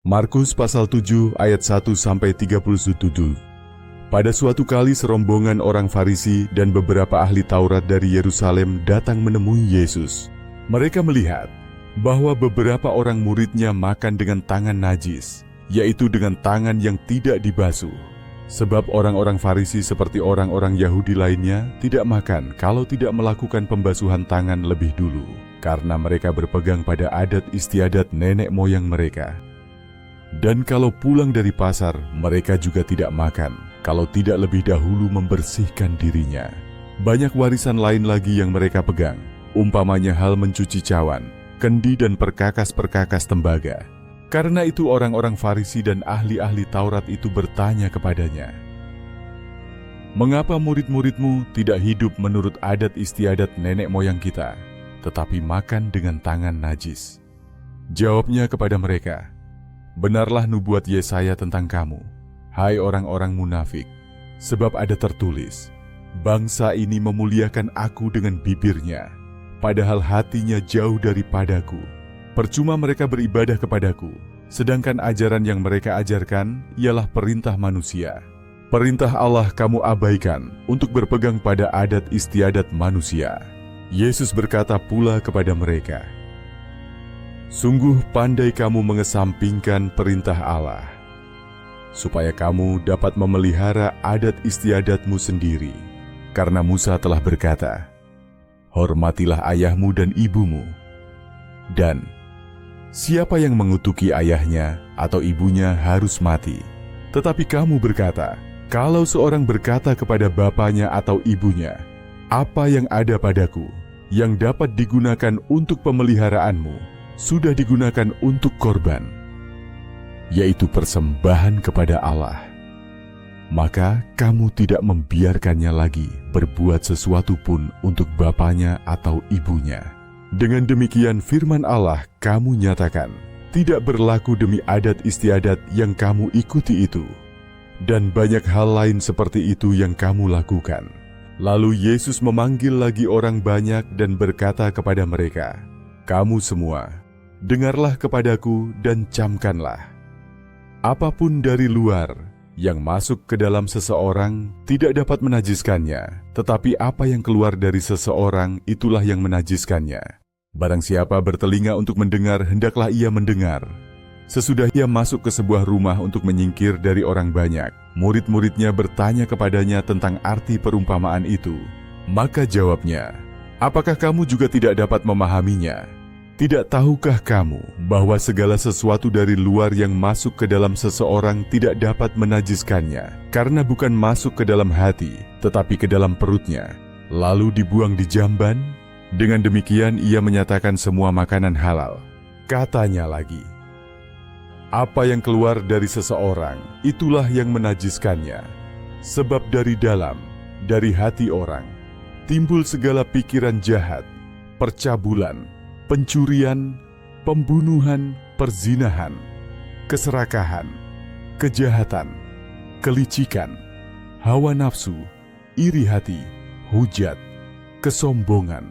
Markus pasal 7 ayat 1-37. Pada suatu kali serombongan orang Farisi dan beberapa ahli Taurat dari Yerusalem datang menemui Yesus. Mereka melihat bahwa beberapa orang muridnya makan dengan tangan najis, yaitu dengan tangan yang tidak dibasuh. Sebab orang-orang Farisi seperti orang-orang Yahudi lainnya tidak makan kalau tidak melakukan pembasuhan tangan lebih dulu, karena mereka berpegang pada adat istiadat nenek moyang mereka. Dan kalau pulang dari pasar, mereka juga tidak makan kalau tidak lebih dahulu membersihkan dirinya. Banyak warisan lain lagi yang mereka pegang, umpamanya hal mencuci cawan, kendi dan perkakas-perkakas tembaga. Karena itu orang-orang Farisi dan ahli-ahli Taurat itu bertanya kepadanya, "Mengapa murid-muridmu tidak hidup menurut adat istiadat nenek moyang kita, tetapi makan dengan tangan najis?" Jawabnya kepada mereka, "Benarlah nubuat Yesaya tentang kamu, hai orang-orang munafik, sebab ada tertulis, bangsa ini memuliakan aku dengan bibirnya, padahal hatinya jauh daripadaku. Percuma mereka beribadah kepadaku, sedangkan ajaran yang mereka ajarkan ialah perintah manusia. Perintah Allah kamu abaikan untuk berpegang pada adat istiadat manusia." Yesus berkata pula kepada mereka, "Sungguh pandai kamu mengesampingkan perintah Allah, supaya kamu dapat memelihara adat istiadatmu sendiri. Karena Musa telah berkata, hormatilah ayahmu dan ibumu. Dan siapa yang mengutuki ayahnya atau ibunya harus mati. Tetapi kamu berkata, kalau seorang berkata kepada bapanya atau ibunya, apa yang ada padaku, yang dapat digunakan untuk pemeliharaanmu, sudah digunakan untuk korban, yaitu persembahan kepada Allah, maka kamu tidak membiarkannya lagi berbuat sesuatu pun untuk bapanya atau ibunya. Dengan demikian firman Allah kamu nyatakan, tidak berlaku demi adat istiadat yang kamu ikuti itu, dan banyak hal lain seperti itu yang kamu lakukan." Lalu Yesus memanggil lagi orang banyak dan berkata kepada mereka, "Kamu semua, dengarlah kepadaku dan camkanlah. Apapun dari luar yang masuk ke dalam seseorang tidak dapat menajiskannya, tetapi apa yang keluar dari seseorang itulah yang menajiskannya. Barang siapa bertelinga untuk mendengar, hendaklah ia mendengar." Sesudah ia masuk ke sebuah rumah untuk menyingkir dari orang banyak, murid-muridnya bertanya kepadanya tentang arti perumpamaan itu. Maka jawabnya, "Apakah kamu juga tidak dapat memahaminya? Tidak tahukah kamu bahwa segala sesuatu dari luar yang masuk ke dalam seseorang tidak dapat menajiskannya, karena bukan masuk ke dalam hati, tetapi ke dalam perutnya, lalu dibuang di jamban? Dengan demikian ia menyatakan semua makanan halal." Katanya lagi, "Apa yang keluar dari seseorang, itulah yang menajiskannya. Sebab dari dalam, dari hati orang, timbul segala pikiran jahat, percabulan, pencurian, pembunuhan, perzinahan, keserakahan, kejahatan, kelicikan, hawa nafsu, iri hati, hujat, kesombongan,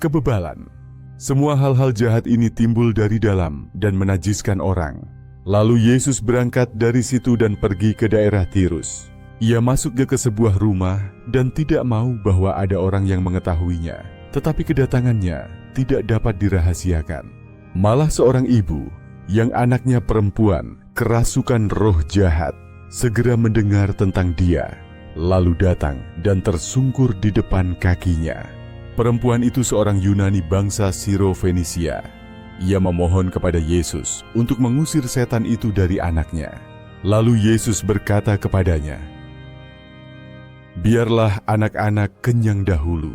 kebebalan. Semua hal-hal jahat ini timbul dari dalam dan menajiskan orang." Lalu Yesus berangkat dari situ dan pergi ke daerah Tirus. Ia masuk ke sebuah rumah dan tidak mau bahwa ada orang yang mengetahuinya, tetapi kedatangannya tidak dapat dirahasiakan. Malah seorang ibu yang anaknya perempuan kerasukan roh jahat segera mendengar tentang dia, lalu datang dan tersungkur di depan kakinya. Perempuan itu seorang Yunani bangsa Siro-Fenisia. Ia memohon kepada Yesus untuk mengusir setan itu dari anaknya. Lalu Yesus berkata kepadanya, "Biarlah anak-anak kenyang dahulu,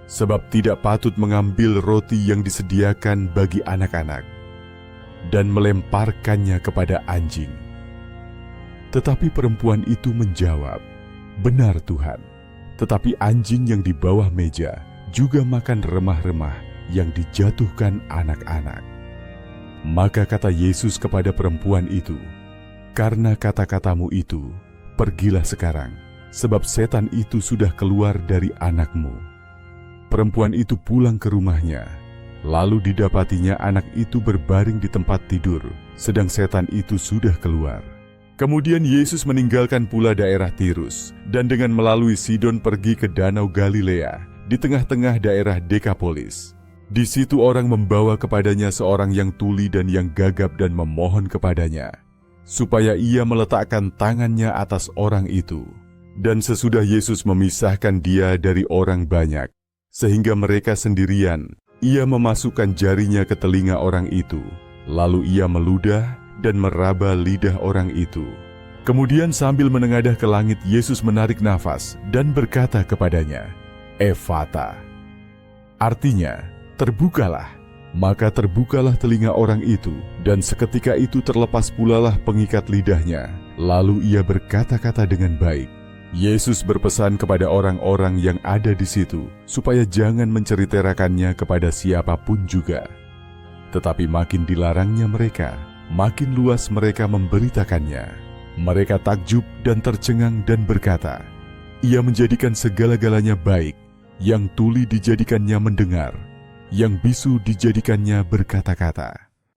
sebab tidak patut mengambil roti yang disediakan bagi anak-anak dan melemparkannya kepada anjing." Tetapi perempuan itu menjawab, "Benar Tuhan, tetapi anjing yang di bawah meja juga makan remah-remah yang dijatuhkan anak-anak." Maka kata Yesus kepada perempuan itu, "Karena kata-katamu itu, pergilah sekarang, sebab setan itu sudah keluar dari anakmu." Perempuan itu pulang ke rumahnya, Lalu didapatinya anak itu berbaring di tempat tidur, sedang setan itu sudah keluar. Kemudian Yesus meninggalkan pula daerah Tirus, dan dengan melalui Sidon pergi ke Danau Galilea, di tengah-tengah daerah Dekapolis. Di situ orang membawa kepadanya seorang yang tuli dan yang gagap dan memohon kepadanya, supaya ia meletakkan tangannya atas orang itu. Dan sesudah Yesus memisahkan dia dari orang banyak, sehingga mereka sendirian, ia memasukkan jarinya ke telinga orang itu, lalu ia meludah dan meraba lidah orang itu. Kemudian sambil menengadah ke langit, Yesus menarik nafas dan berkata kepadanya, "Efata." Artinya, terbukalah. Maka terbukalah telinga orang itu, dan seketika itu terlepas pulalah pengikat lidahnya. Lalu ia berkata-kata dengan baik. Yesus berpesan kepada orang-orang yang ada di situ, supaya jangan menceritakannya kepada siapapun juga. Tetapi makin dilarangnya mereka, makin luas mereka memberitakannya. Mereka takjub dan tercengang dan berkata, "Ia menjadikan segala-galanya baik, yang tuli dijadikannya mendengar, yang bisu dijadikannya berkata-kata."